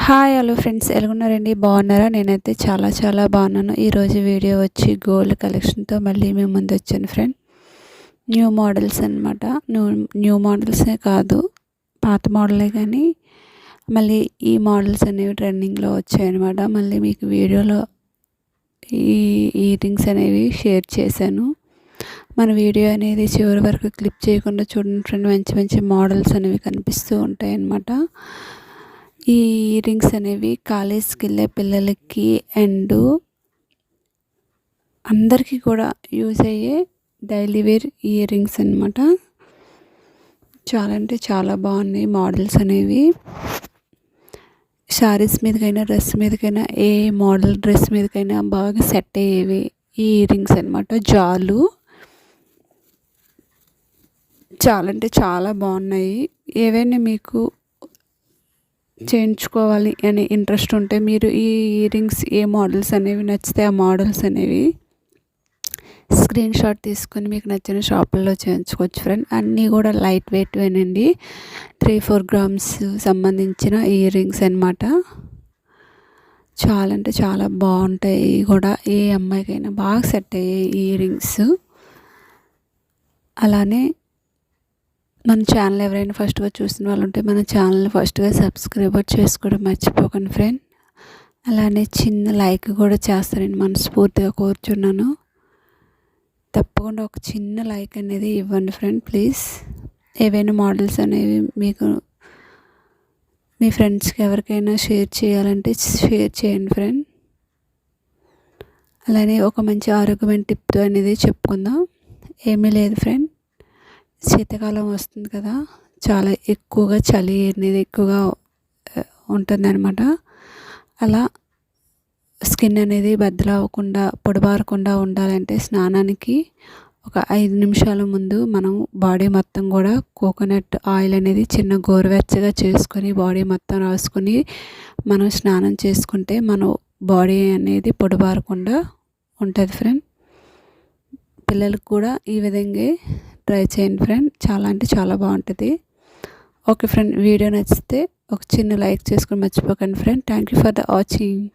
Hi hello friends, ఎలాగున్నారండి? బాగున్నారా? నేనైతే చాలా చాలా బాగున్నాను. ఈరోజు వీడియో వచ్చి గోల్డ్ కలెక్షన్తో మళ్ళీ మేము ముందు వచ్చాను ఫ్రెండ్. న్యూ మోడల్స్ అనమాట. న్యూ మోడల్సే కాదు, పాత మోడలే, కానీ మళ్ళీ ఈ మోడల్స్ అనేవి ట్రెండింగ్లో వచ్చాయన్నమాట. మళ్ళీ మీకు వీడియోలో ఈ ఇయర్ రింగ్స్ అనేవి షేర్ చేశాను. మన వీడియో అనేది చివరి వరకు క్లిప్ చేయకుండా చూడండి ఫ్రెండ్. మంచి మంచి మోడల్స్ అనేవి కనిపిస్తూ ఉంటాయి అన్నమాట. ఈ ఇయర్ రింగ్స్ అనేవి కాలేజ్కి వెళ్ళే పిల్లలకి అండ్ అందరికీ కూడా యూజ్ అయ్యే డైలీ వేర్ ఇయర్ రింగ్స్ అనమాట. చాలా అంటే చాలా బాగున్నాయి మోడల్స్ అనేవి. శారీస్ మీదకైనా డ్రెస్ మీదకైనా ఏ మోడల్ డ్రెస్ మీదకైనా బాగా సెట్ అయ్యేవి ఈ ఇయర్ రింగ్స్ అనమాట. జాలు చాలా అంటే చాలా బాగున్నాయి. ఏవైనా మీకు చేయించుకోవాలి అనే ఇంట్రెస్ట్ ఉంటే మీరు ఈ ఇయర్ రింగ్స్ ఏ మోడల్స్ అనేవి నచ్చితే ఆ మోడల్స్ అనేవి స్క్రీన్ షాట్ తీసుకొని మీకు నచ్చిన షాపుల్లో చేయించుకోవచ్చు ఫ్రెండ్. అన్నీ కూడా లైట్ వెయిట్వేనండి. 3-4 గ్రామ్స్ సంబంధించిన ఇయర్ రింగ్స్ అనమాట. చాలా అంటే చాలా బాగుంటాయి కూడా. ఏ అమ్మాయికైనా బాగా సెట్ అయ్యే ఇయర్ రింగ్స్. అలానే మన ఛానల్ ఎవరైనా ఫస్ట్గా చూసిన వాళ్ళు ఉంటే మన ఛానల్ని ఫస్ట్గా సబ్స్క్రైబర్ చేసుకోవడం మర్చిపోకండి ఫ్రెండ్. అలానే చిన్న లైక్ కూడా చేస్తారని మనస్ఫూర్తిగా కోరుచున్నాను. తప్పకుండా ఒక చిన్న లైక్ అనేది ఇవ్వండి ఫ్రెండ్ ప్లీజ్. ఏవైనా మోడల్స్ అనేవి మీకు మీ ఫ్రెండ్స్కి ఎవరికైనా షేర్ చేయాలంటే షేర్ చేయండి ఫ్రెండ్. అలానే ఒక మంచి ఆరోగ్యమైన టిప్తో అనేది చెప్పుకుందాం. ఏమీ లేదు ఫ్రెండ్, శీతాకాలం వస్తుంది కదా, చాలా ఎక్కువగా చలి అనేది ఎక్కువగా ఉంటుందన్నమాట. అలా స్కిన్ అనేది బద్దలవ్వకుండా పొడిబారకుండా ఉండాలంటే స్నానానికి ఒక 5 నిమిషాల ముందు మనం బాడీ మొత్తం కూడా కోకోనట్ ఆయిల్ అనేది చిన్న గోరువెచ్చగా చేసుకొని బాడీ మొత్తం రాసుకొని మనం స్నానం చేసుకుంటే మన బాడీ అనేది పొడిబారకుండా ఉంటుంది ఫ్రెండ్. పిల్లలకు కూడా ఈ విధంగా ట్రై చేయండి ఫ్రెండ్. చాలా అంటే చాలా బాగుంటుంది. ఓకే ఫ్రెండ్, వీడియో నచ్చితే ఒక చిన్న లైక్ చేసుకొని మర్చిపోకండి friend. Thank you for the watching.